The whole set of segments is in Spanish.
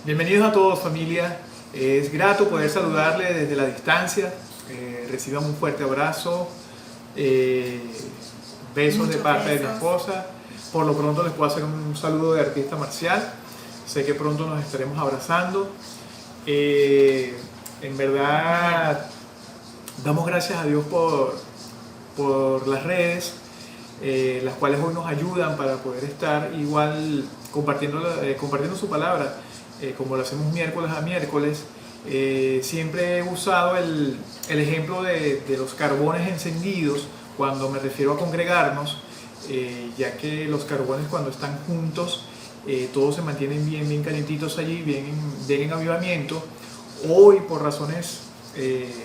Bienvenidos a todos, familia. Es grato poder saludarle desde la distancia. Reciban un fuerte abrazo, besos de parte de mi esposa. Por lo pronto les puedo hacer un saludo de artista marcial. Sé que pronto nos estaremos abrazando. En verdad, damos gracias a Dios por las redes, las cuales hoy nos ayudan para poder estar igual compartiendo su palabra, como lo hacemos miércoles a miércoles. Siempre he usado el ejemplo de los carbones encendidos cuando me refiero a congregarnos, ya que los carbones cuando están juntos todos se mantienen bien calientitos allí, bien en avivamiento. Hoy por razones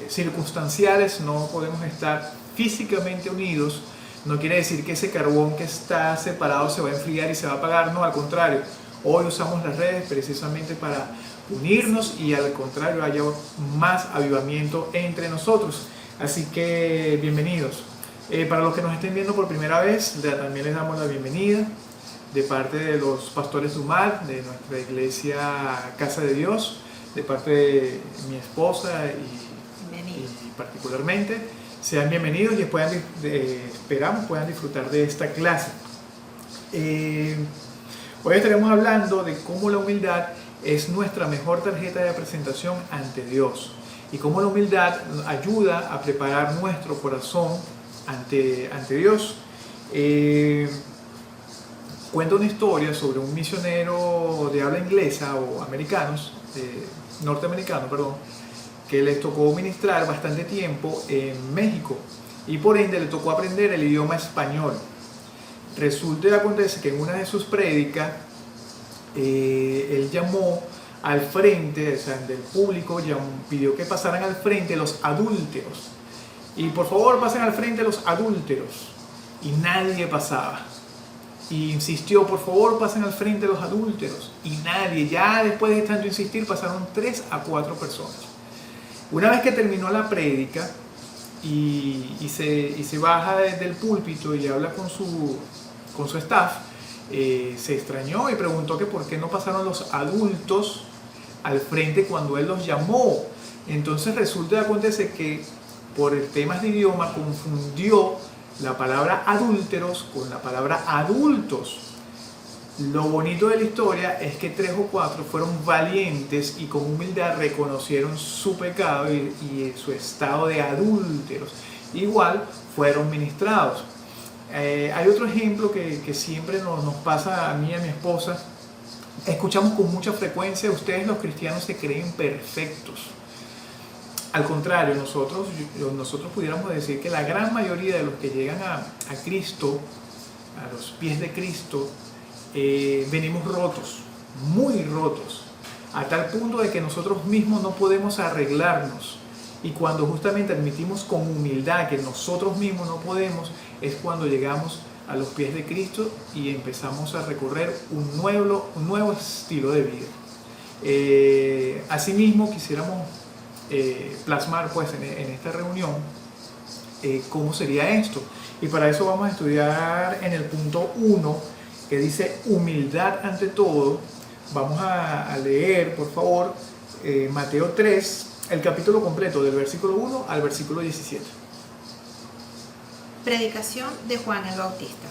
circunstanciales no podemos estar físicamente unidos. No quiere decir que ese carbón que está separado se va a enfriar y se va a apagar, no, al contrario. Hoy usamos las redes precisamente para unirnos y al contrario haya más avivamiento entre nosotros. Así que bienvenidos. Para los que nos estén viendo por primera vez, también les damos la bienvenida de parte de los pastores de UMAD, de nuestra iglesia Casa de Dios, de parte de mi esposa y particularmente. Sean bienvenidos y esperamos puedan disfrutar de esta clase. Hoy estaremos hablando de cómo la humildad es nuestra mejor tarjeta de presentación ante Dios y cómo la humildad ayuda a preparar nuestro corazón ante Dios. Cuenta una historia sobre un misionero de habla inglesa o norteamericano, que les tocó ministrar bastante tiempo en México y por ende le tocó aprender el idioma español. Resulta y acontece que en una de sus prédicas él llamó al frente, del público, pidió que pasaran al frente los adúlteros. Y por favor pasen al frente los adúlteros. Y nadie pasaba. Y insistió, por favor pasen al frente los adúlteros. Y nadie, ya después de tanto insistir, pasaron 3 a 4 personas. Una vez que terminó la prédica y se baja desde el púlpito y habla con su staff, se extrañó y preguntó que por qué no pasaron los adultos al frente cuando él los llamó. Entonces resulta y acontece que por temas de idioma confundió la palabra adúlteros con la palabra adultos. Lo bonito de la historia es que 3 o 4 fueron valientes y con humildad reconocieron su pecado y su estado de adúlteros. Igual fueron ministrados. Hay otro ejemplo que siempre nos pasa a mí y a mi esposa. Escuchamos con mucha frecuencia: ustedes los cristianos se creen perfectos. Al contrario, nosotros pudiéramos decir que la gran mayoría de los que llegan a Cristo, a los pies de Cristo, venimos rotos, muy rotos, a tal punto de que nosotros mismos no podemos arreglarnos. Y cuando justamente admitimos con humildad que nosotros mismos no podemos, es cuando llegamos a los pies de Cristo y empezamos a recorrer un nuevo estilo de vida. Asimismo, quisiéramos plasmar pues en esta reunión cómo sería esto. Y para eso vamos a estudiar en el punto 1, que dice humildad ante todo. Vamos a leer, por favor, Mateo 3, el capítulo completo, del versículo 1 al versículo 17. Predicación de Juan el Bautista.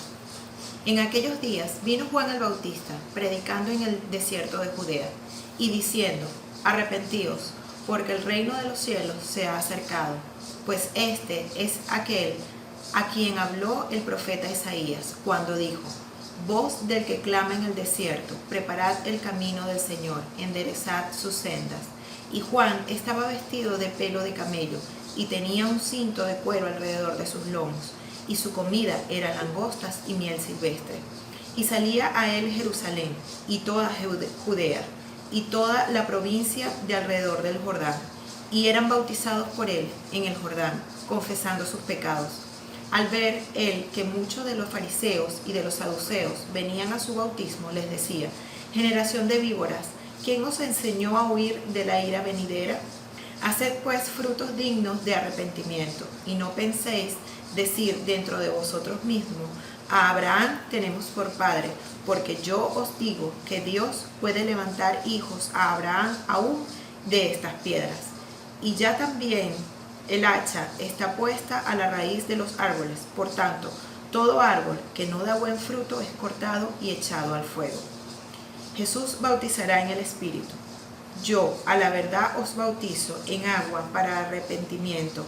En aquellos días vino Juan el Bautista predicando en el desierto de Judea y diciendo: arrepentíos, porque el reino de los cielos se ha acercado. Pues este es aquel a quien habló el profeta Isaías cuando dijo: voz del que clama en el desierto, preparad el camino del Señor, enderezad sus sendas. Y Juan estaba vestido de pelo de camello y tenía un cinto de cuero alrededor de sus lomos, y su comida era langostas y miel silvestre. Y salía a él Jerusalén y toda Judea y toda la provincia de alrededor del Jordán, y eran bautizados por él en el Jordán, confesando sus pecados. Al ver él que muchos de los fariseos y de los saduceos venían a su bautismo, les decía: generación de víboras, ¿quién os enseñó a huir de la ira venidera? Haced pues frutos dignos de arrepentimiento, y no penséis decir dentro de vosotros mismos: A Abraham tenemos por padre, porque yo os digo que Dios puede levantar hijos a Abraham aún de estas piedras. Y ya también el hacha está puesta a la raíz de los árboles. Por tanto, todo árbol que no da buen fruto es cortado y echado al fuego. Jesús bautizará en el Espíritu. Yo, a la verdad, os bautizo en agua para arrepentimiento,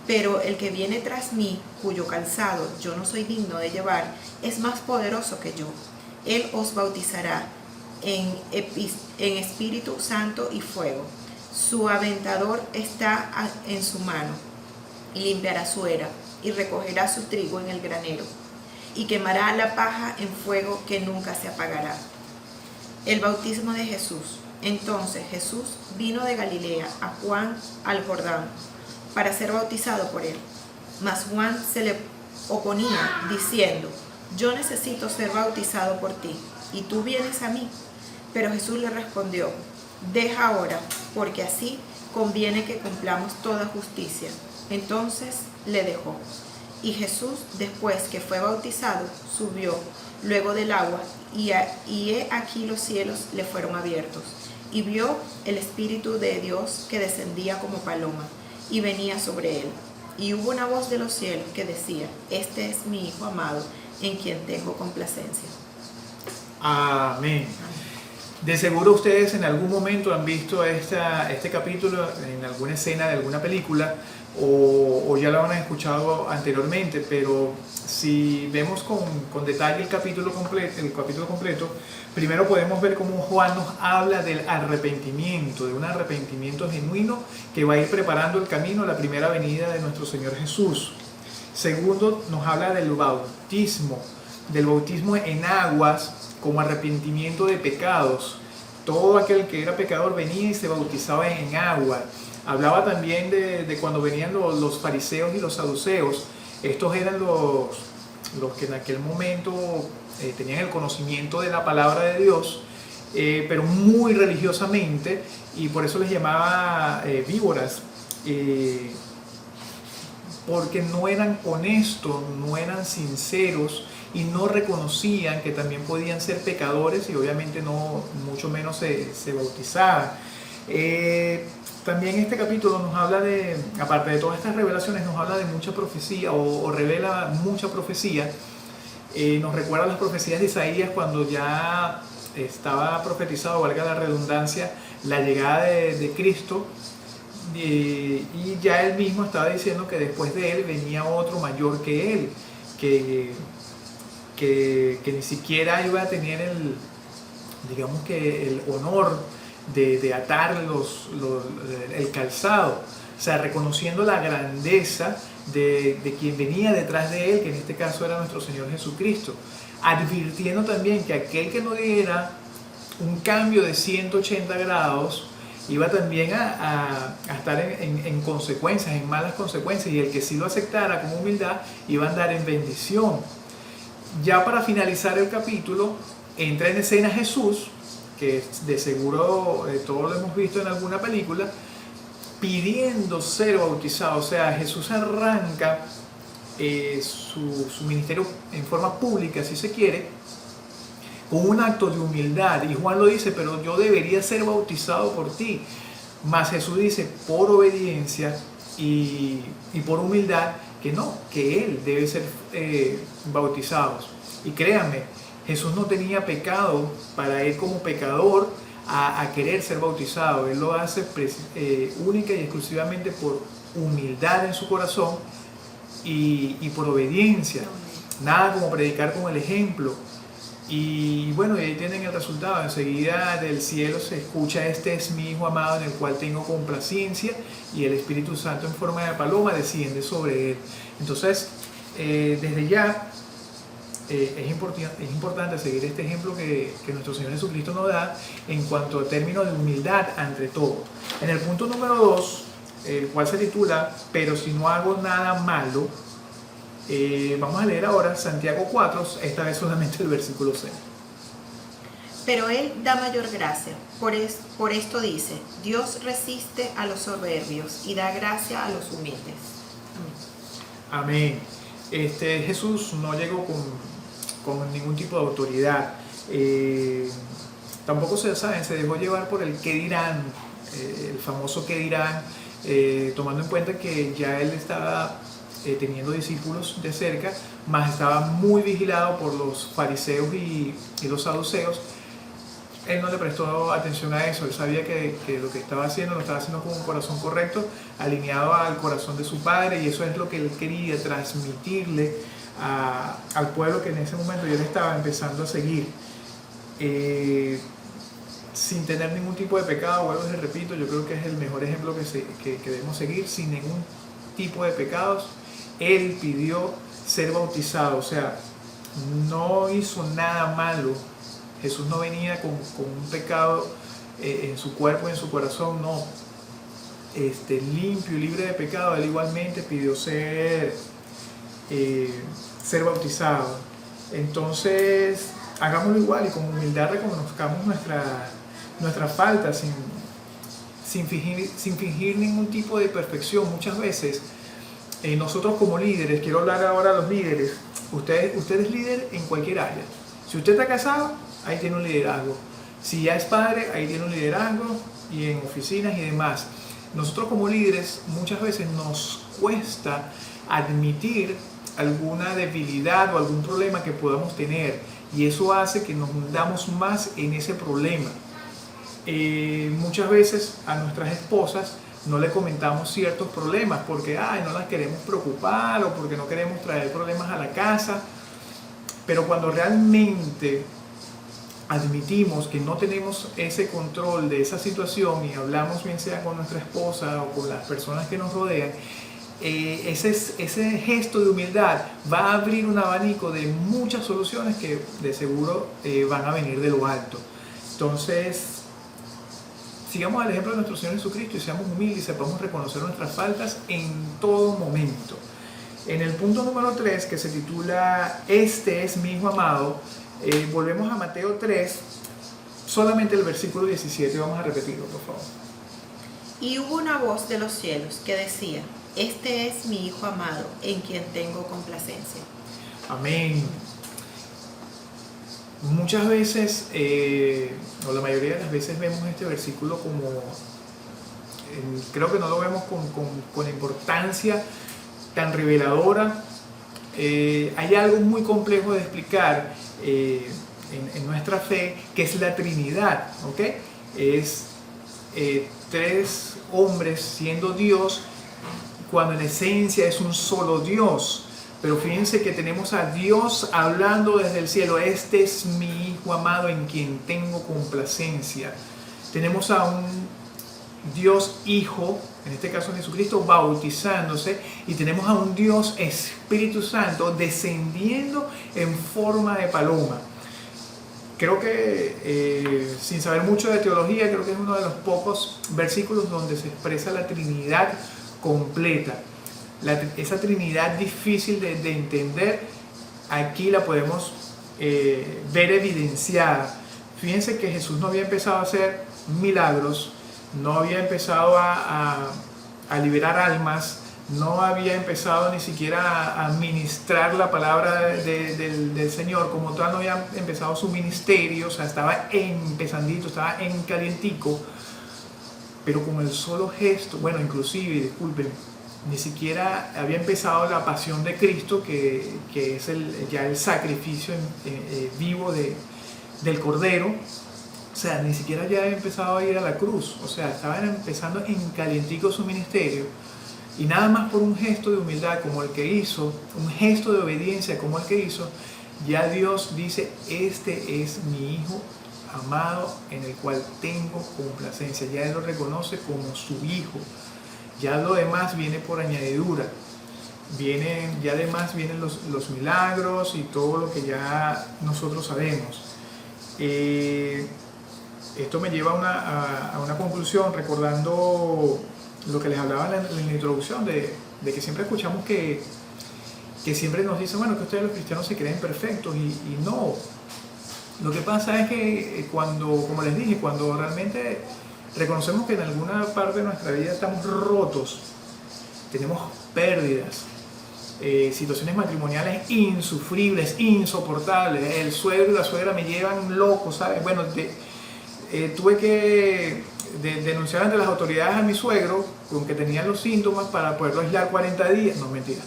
pero el que viene tras mí, cuyo calzado yo no soy digno de llevar, es más poderoso que yo. Él os bautizará en Espíritu Santo y fuego. Su aventador está en su mano, y limpiará su era, y recogerá su trigo en el granero, y quemará la paja en fuego que nunca se apagará. El bautismo de Jesús. Entonces Jesús vino de Galilea a Juan al Jordán para ser bautizado por él. Mas Juan se le oponía, diciendo: yo necesito ser bautizado por ti, y tú vienes a mí. Pero Jesús le respondió: deja ahora, porque así conviene que cumplamos toda justicia. Entonces le dejó. Y Jesús, después que fue bautizado, subió luego del agua, y he aquí los cielos le fueron abiertos, y vio el Espíritu de Dios que descendía como paloma, y venía sobre él. Y hubo una voz de los cielos que decía: este es mi Hijo amado, en quien tengo complacencia. Amén. De seguro ustedes en algún momento han visto este capítulo en alguna escena de alguna película o ya lo han escuchado anteriormente, pero si vemos con detalle el capítulo completo, primero podemos ver cómo Juan nos habla del arrepentimiento, de un arrepentimiento genuino que va a ir preparando el camino a la primera venida de nuestro Señor Jesús. Segundo, nos habla del bautismo en aguas como arrepentimiento de pecados. Todo aquel que era pecador venía y se bautizaba en agua. Hablaba también de cuando venían los fariseos y los saduceos. Estos eran los que en aquel momento tenían el conocimiento de la palabra de Dios, pero muy religiosamente, y por eso les llamaba víboras, porque no eran honestos, no eran sinceros, y no reconocían que también podían ser pecadores, y obviamente no, mucho menos se bautizaban. También este capítulo nos habla de, aparte de todas estas revelaciones, nos habla de mucha profecía o revela mucha profecía. Nos recuerda las profecías de Isaías cuando ya estaba profetizado, valga la redundancia, la llegada de Cristo, y ya él mismo estaba diciendo que después de él venía otro mayor que él, que ni siquiera iba a tener el honor de atar el calzado, o sea, reconociendo la grandeza de quien venía detrás de él, que en este caso era nuestro Señor Jesucristo, advirtiendo también que aquel que no diera un cambio de 180 grados iba también a estar en consecuencias, en malas consecuencias, y el que sí lo aceptara con humildad iba a andar en bendición. Ya para finalizar el capítulo, entra en escena Jesús, que de seguro todos lo hemos visto en alguna película, pidiendo ser bautizado. O sea, Jesús arranca su ministerio en forma pública, si se quiere, con un acto de humildad. Y Juan lo dice: pero yo debería ser bautizado por ti. Mas Jesús dice, por obediencia y por humildad, que no, que él debe ser bautizado. Y créanme, Jesús no tenía pecado para él como pecador a querer ser bautizado. Él lo hace única y exclusivamente por humildad en su corazón y por obediencia. Nada como predicar con el ejemplo. Y bueno, y ahí tienen el resultado. Enseguida del cielo se escucha: este es mi Hijo amado en el cual tengo complacencia, y el Espíritu Santo en forma de paloma desciende sobre él. Entonces, desde ya es importante seguir este ejemplo que nuestro Señor Jesucristo nos da en cuanto a términos de humildad ante todo. En el punto número 2, el cual se titula pero si no hago nada malo, vamos a leer ahora Santiago 4, esta vez solamente el versículo 6. Pero él da mayor gracia. Por esto dice: Dios resiste a los soberbios y da gracia a los humildes. Amén. Jesús no llegó con ningún tipo de autoridad. Tampoco se dejó llevar por el qué dirán, el famoso qué dirán, tomando en cuenta que ya él estaba teniendo discípulos de cerca, más estaba muy vigilado por los fariseos y los saduceos. Él no le prestó atención a eso, él sabía que lo que estaba haciendo lo estaba haciendo con un corazón correcto, alineado al corazón de su padre, y eso es lo que él quería transmitirle al pueblo que en ese momento ya le estaba empezando a seguir. Sin tener ningún tipo de pecado, vuelvo y repito, yo creo que es el mejor ejemplo que debemos seguir, sin ningún tipo de pecados. Él pidió ser bautizado, o sea, no hizo nada malo. Jesús no venía con un pecado en su cuerpo y en su corazón, no. Limpio y libre de pecado, él igualmente pidió ser bautizado. Entonces, hagámoslo igual y con humildad reconozcamos nuestras faltas sin fingir ningún tipo de perfección. Muchas veces nosotros como líderes, quiero hablar ahora a los líderes, usted es líder en cualquier área. Si usted está casado, ahí tiene un liderazgo. Si ya es padre, ahí tiene un liderazgo, y en oficinas y demás. Nosotros como líderes muchas veces nos cuesta admitir alguna debilidad o algún problema que podamos tener, y eso hace que nos hundamos más en ese problema. Muchas veces a nuestras esposas no le comentamos ciertos problemas porque no las queremos preocupar o porque no queremos traer problemas a la casa, pero cuando realmente admitimos que no tenemos ese control de esa situación y hablamos bien sea con nuestra esposa o con las personas que nos rodean, ese gesto de humildad va a abrir un abanico de muchas soluciones que de seguro van a venir de lo alto. Entonces, sigamos el ejemplo de nuestro Señor Jesucristo y seamos humildes y sepamos reconocer nuestras faltas en todo momento. En el punto número 3, que se titula "Este es mi Hijo amado", volvemos a Mateo 3, solamente el versículo 17, vamos a repetirlo, por favor. Y hubo una voz de los cielos que decía: "Este es mi Hijo amado, en quien tengo complacencia". Amén. Muchas veces, o la mayoría de las veces, vemos este versículo como, creo que no lo vemos con importancia tan reveladora. Hay algo muy complejo de explicar en nuestra fe, que es la Trinidad, ¿ok? Es tres hombres siendo Dios, cuando en esencia es un solo Dios. Pero fíjense que tenemos a Dios hablando desde el cielo: "Este es mi Hijo amado, en quien tengo complacencia". Tenemos a un Dios Hijo, en este caso Jesucristo, bautizándose, y tenemos a un Dios Espíritu Santo descendiendo en forma de paloma. Creo que, sin saber mucho de teología, creo que es uno de los pocos versículos donde se expresa la Trinidad completa. Esa Trinidad difícil de entender, aquí la podemos ver evidenciada. Fíjense que Jesús no había empezado a hacer milagros, no había empezado a liberar almas, no había empezado ni siquiera a ministrar la palabra del Señor, como tal no había empezado su ministerio, o sea, estaba empezandito, estaba en calientico, pero con el solo gesto, bueno, inclusive, disculpen, ni siquiera había empezado la pasión de Cristo, que es ya el sacrificio vivo del Cordero. O sea, ni siquiera ya había empezado a ir a la cruz. O sea, estaban empezando en calientico su ministerio. Y nada más por un gesto de humildad como el que hizo, un gesto de obediencia como el que hizo, ya Dios dice: "Este es mi Hijo amado, en el cual tengo complacencia". Ya Él lo reconoce como su Hijo. Ya lo demás viene por añadidura. Ya además vienen los milagros y todo lo que ya nosotros sabemos. Esto me lleva a una conclusión, recordando lo que les hablaba en la introducción, de que siempre escuchamos que siempre nos dicen, bueno, que ustedes los cristianos se creen perfectos, y no. Lo que pasa es que como les dije, cuando realmente reconocemos que en alguna parte de nuestra vida estamos rotos, tenemos pérdidas, situaciones matrimoniales insufribles, insoportables. El suegro y la suegra me llevan loco, ¿sabes? Bueno, tuve que denunciar ante las autoridades a mi suegro, con que tenían los síntomas, para poderlo aislar 40 días. No, mentira.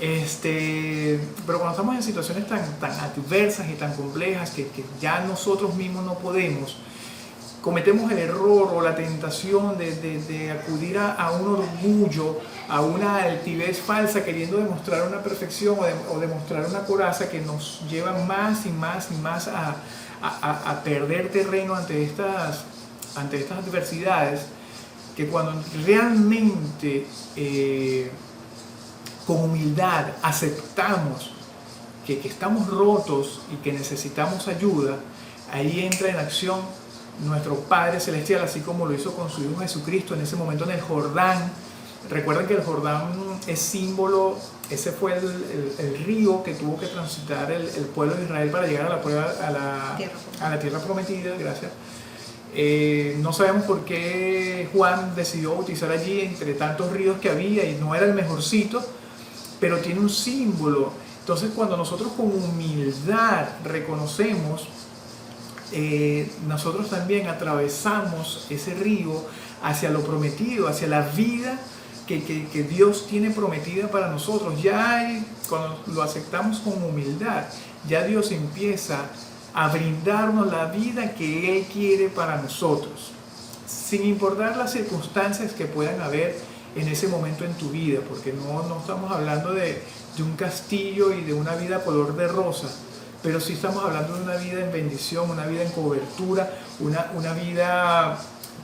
Pero cuando estamos en situaciones tan adversas y tan complejas que ya nosotros mismos no podemos, cometemos el error o la tentación de acudir a un orgullo, a una altivez falsa, queriendo demostrar una perfección o demostrar una coraza que nos lleva más y más y más a perder terreno ante estas adversidades, que cuando realmente con humildad aceptamos que estamos rotos y que necesitamos ayuda, ahí entra en acción nuestro Padre Celestial, así como lo hizo con su Hijo Jesucristo en ese momento en el Jordán. Recuerden que el Jordán es símbolo, ese fue el río que tuvo que transitar el pueblo de Israel para llegar a la tierra prometida. Gracias. No sabemos por qué Juan decidió bautizar allí entre tantos ríos que había y no era el mejorcito, pero tiene un símbolo. Entonces, cuando nosotros con humildad reconocemos, nosotros también atravesamos ese río hacia lo prometido, hacia la vida que Dios tiene prometida para nosotros. Cuando lo aceptamos con humildad, ya Dios empieza a brindarnos la vida que Él quiere para nosotros, sin importar las circunstancias que puedan haber en ese momento en tu vida, porque no estamos hablando de un castillo y de una vida color de rosa, pero sí estamos hablando de una vida en bendición, una vida en cobertura, una vida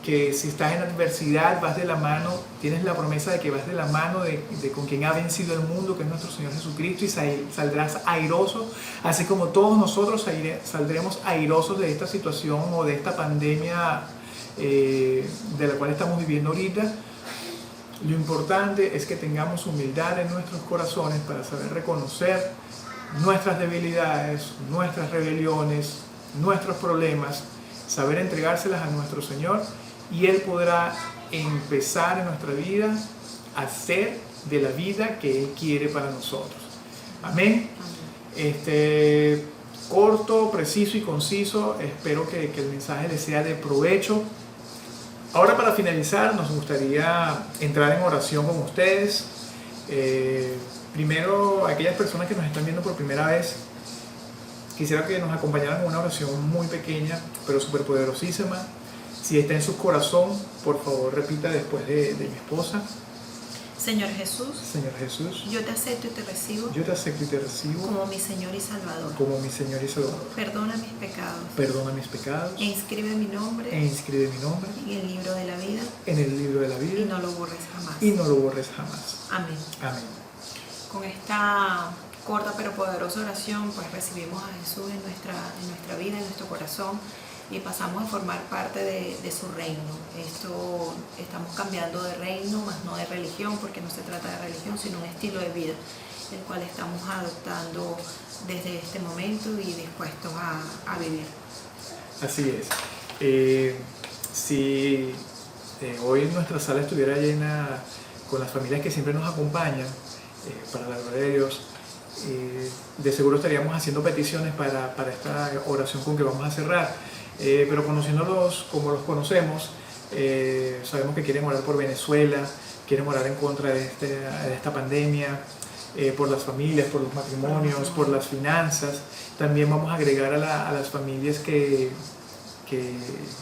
que si estás en adversidad vas de la mano, tienes la promesa de que vas de la mano de con quien ha vencido el mundo, que es nuestro Señor Jesucristo, y saldrás airoso, así como todos nosotros saldremos airosos de esta situación o de esta pandemia de la cual estamos viviendo ahorita. Lo importante es que tengamos humildad en nuestros corazones para saber reconocer nuestras debilidades, nuestras rebeliones, nuestros problemas, saber entregárselas a nuestro Señor, y Él podrá empezar en nuestra vida a hacer de la vida que Él quiere para nosotros. Amén. Corto, preciso y conciso. Espero que el mensaje les sea de provecho. Ahora, para finalizar, nos gustaría entrar en oración con ustedes. Primero, aquellas personas que nos están viendo por primera vez, quisiera que nos acompañaran con una oración muy pequeña, pero súper poderosísima. Si está en su corazón, por favor repita después de mi esposa. Señor Jesús, yo te acepto y te recibo como mi Señor y Salvador. Perdona mis pecados. E inscribe mi nombre en el libro de la vida. Y no lo borres jamás. Amén. Con esta corta pero poderosa oración, pues recibimos a Jesús en nuestra vida, en nuestro corazón, y pasamos a formar parte de su reino. Estamos cambiando de reino, más no de religión, porque no se trata de religión, sino un estilo de vida, el cual estamos adoptando desde este momento y dispuestos a vivir. Así es. Si hoy nuestra sala estuviera llena con las familias que siempre nos acompañan, para la gloria de Dios, de seguro estaríamos haciendo peticiones para esta oración con que vamos a cerrar. Pero conociéndolos como los conocemos, sabemos que quieren orar por Venezuela, quieren orar en contra de esta pandemia, por las familias, por los matrimonios, por las finanzas. También vamos a agregar a las familias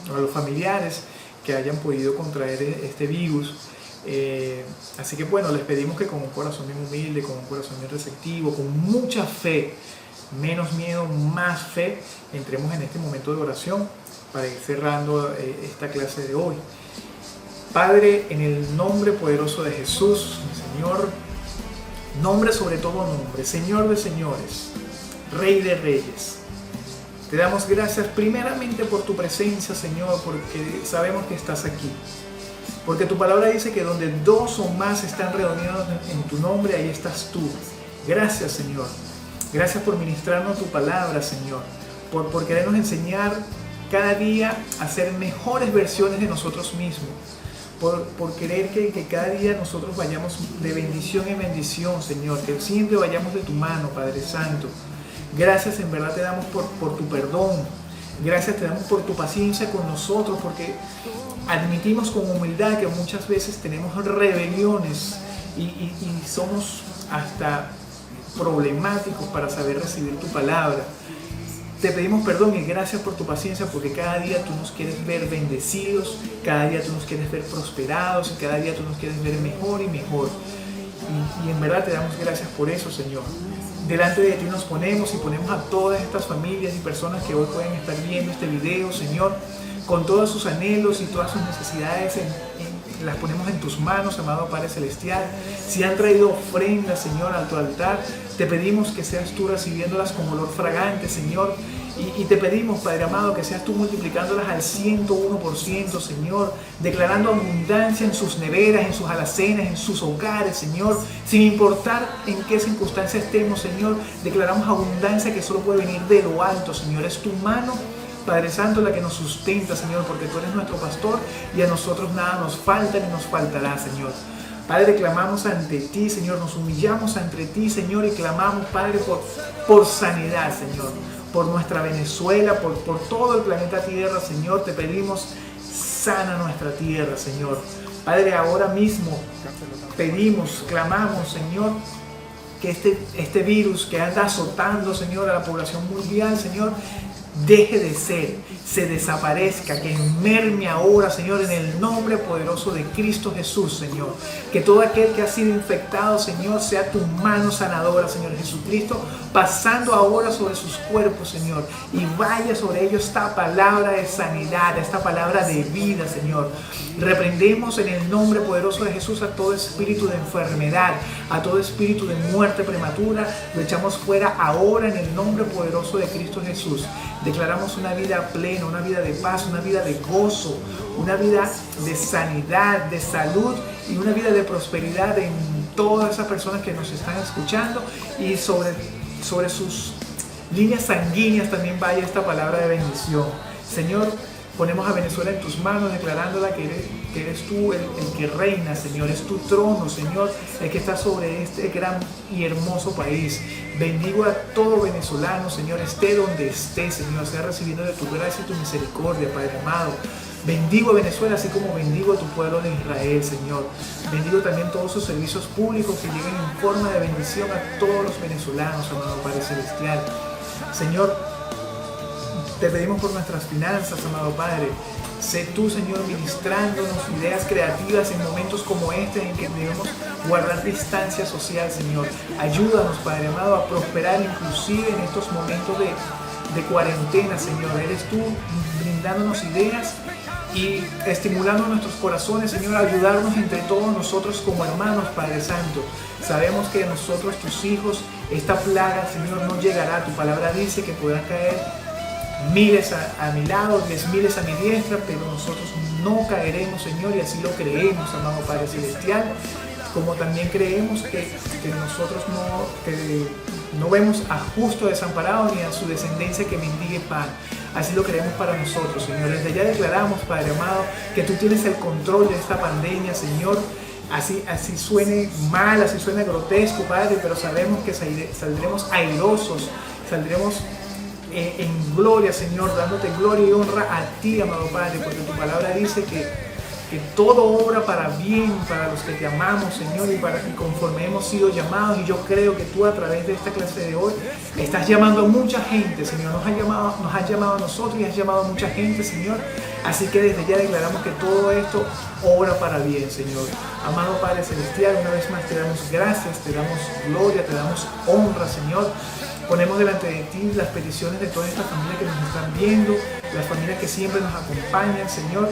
a los familiares que hayan podido contraer este virus. Así que bueno, les pedimos que con un corazón bien humilde, con un corazón bien receptivo, con mucha fe, menos miedo, más fe, entremos en este momento de oración para ir cerrando esta clase de hoy. Padre, en el nombre poderoso de Jesús, Señor, nombre sobre todo nombre, Señor de señores, Rey de reyes, te damos gracias primeramente por tu presencia, Señor, porque sabemos que estás aquí. Porque tu palabra dice que donde dos o más están reunidos en tu nombre, ahí estás tú. Gracias, Señor. Gracias por ministrarnos tu palabra, Señor. Por querernos enseñar cada día a ser mejores versiones de nosotros mismos. por querer que cada día nosotros vayamos de bendición en bendición, Señor, que siempre vayamos de tu mano, Padre Santo. Gracias en verdad te damos por tu perdón. Gracias te damos por tu paciencia con nosotros, porque admitimos con humildad que muchas veces tenemos rebeliones y somos hasta problemáticos para saber recibir tu palabra. Te pedimos perdón y gracias por tu paciencia, porque cada día tú nos quieres ver bendecidos, cada día tú nos quieres ver prosperados y cada día tú nos quieres ver mejor y mejor. Y en verdad te damos gracias por eso, Señor. Delante de ti nos ponemos y ponemos a todas estas familias y personas que hoy pueden estar viendo este video, Señor, con todos sus anhelos y todas sus necesidades, las ponemos en tus manos, amado Padre Celestial. Si han traído ofrendas, Señor, a tu altar, te pedimos que seas tú recibiéndolas con olor fragante, Señor. Y te pedimos, Padre amado, que seas tú multiplicándolas al 101%, Señor, declarando abundancia en sus neveras, en sus alacenas, en sus hogares, Señor, sin importar en qué circunstancia estemos, Señor, declaramos abundancia que solo puede venir de lo alto, Señor. Es tu mano, Padre Santo, la que nos sustenta, Señor, porque tú eres nuestro pastor y a nosotros nada nos falta ni nos faltará, Señor. Padre, clamamos ante ti, Señor, nos humillamos ante ti, Señor, y clamamos, Padre, por sanidad, Señor, por nuestra Venezuela, por todo el planeta Tierra, Señor. Te pedimos, sana nuestra tierra, Señor. Padre, ahora mismo pedimos, clamamos, Señor, que este virus que anda azotando, Señor, a la población mundial, Señor, deje de ser, se desaparezca, que merme ahora, Señor, en el nombre poderoso de Cristo Jesús, Señor. Que todo aquel que ha sido infectado, Señor, sea tu mano sanadora, Señor Jesucristo, pasando ahora sobre sus cuerpos, Señor, y vaya sobre ellos esta palabra de sanidad, esta palabra de vida, Señor. Reprendemos en el nombre poderoso de Jesús a todo espíritu de enfermedad, a todo espíritu de muerte prematura, lo echamos fuera ahora en el nombre poderoso de Cristo Jesús. Declaramos una vida plena, una vida de paz, una vida de gozo, una vida de sanidad, de salud y una vida de prosperidad en todas esas personas que nos están escuchando, y sobre sus líneas sanguíneas también vaya esta palabra de bendición. Señor, ponemos a Venezuela en tus manos, declarándola que eres tú el que reina, Señor. Es tu trono, Señor, el que está sobre este gran y hermoso país. Bendigo a todo venezolano, Señor, esté donde esté, Señor, sea recibiendo de tu gracia y tu misericordia, Padre amado. Bendigo a Venezuela, así como bendigo a tu pueblo de Israel, Señor. Bendigo también todos sus servicios públicos que lleguen en forma de bendición a todos los venezolanos, amado Padre Celestial. Señor, te pedimos por nuestras finanzas, amado Padre. Sé tú, Señor, ministrándonos ideas creativas en momentos como este en que debemos guardar distancia social, Señor. Ayúdanos, Padre amado, a prosperar inclusive en estos momentos de cuarentena, Señor. Eres tú brindándonos ideas y estimulando nuestros corazones, Señor, a ayudarnos entre todos nosotros como hermanos, Padre Santo. Sabemos que a nosotros, tus hijos, esta plaga, Señor, no llegará. Tu palabra dice que podrán caer miles a mi lado, 10,000 a mi diestra, pero nosotros no caeremos, Señor, y así lo creemos, amado Padre Celestial. Como también creemos que nosotros no vemos a justo desamparado ni a su descendencia que mendigue pan. Así lo creemos para nosotros, Señor. Desde ya declaramos, Padre amado, que tú tienes el control de esta pandemia, Señor. Así suene mal, así suene grotesco, Padre, pero sabemos que saldremos airosos, saldremos en gloria, Señor, dándote gloria y honra a ti, amado Padre, porque tu palabra dice que todo obra para bien, para los que te amamos, Señor, y conforme hemos sido llamados. Y yo creo que tú, a través de esta clase de hoy, estás llamando a mucha gente, Señor. Nos has llamado a nosotros y has llamado a mucha gente, Señor. Así que desde ya declaramos que todo esto obra para bien, Señor. Amado Padre Celestial, una vez más te damos gracias, te damos gloria, te damos honra, Señor. Ponemos delante de ti las peticiones de toda esta familia que nos están viendo, las familias que siempre nos acompañan, Señor.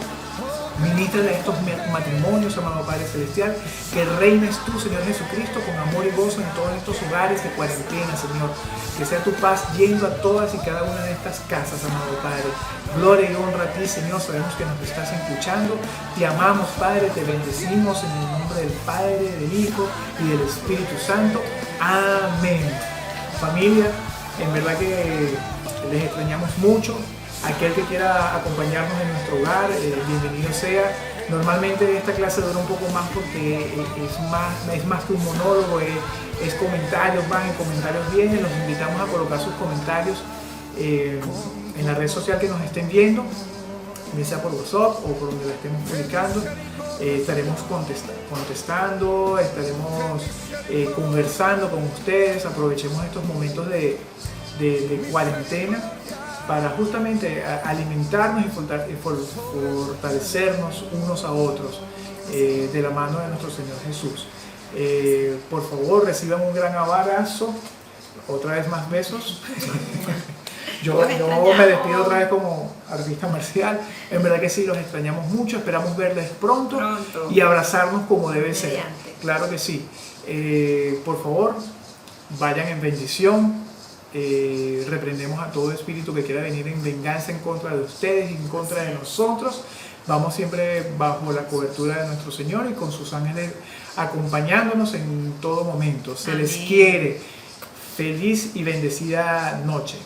Ministra de estos matrimonios, amado Padre Celestial, que reines tú, Señor Jesucristo, con amor y gozo en todos estos hogares de cuarentena, Señor. Que sea tu paz yendo a todas y cada una de estas casas, amado Padre. Gloria y honra a ti, Señor. Sabemos que nos estás escuchando. Te amamos, Padre, te bendecimos en el nombre del Padre, del Hijo y del Espíritu Santo. Amén. Familia, en verdad que les extrañamos mucho. Aquel que quiera acompañarnos en nuestro hogar, bienvenido sea. Normalmente esta clase dura un poco más porque es más que un monólogo, es comentarios, van en comentarios vienen, los invitamos a colocar sus comentarios en la red social que nos estén viendo, ya sea por WhatsApp o por donde la estemos publicando. Estaremos contestando, estaremos conversando con ustedes. Aprovechemos estos momentos de cuarentena para justamente alimentarnos y fortalecernos unos a otros de la mano de nuestro Señor Jesús. Por favor, reciban un gran abrazo, otra vez más besos. Yo me despido otra vez como artista marcial. En verdad que sí, los extrañamos mucho. Esperamos verles pronto. Y abrazarnos como debe ser. Claro que sí. Por favor, vayan en bendición. Reprendemos a todo espíritu que quiera venir en venganza en contra de ustedes y en contra de nosotros. Vamos siempre bajo la cobertura de nuestro Señor y con sus ángeles acompañándonos en todo momento. Se les quiere. Feliz y bendecida noche.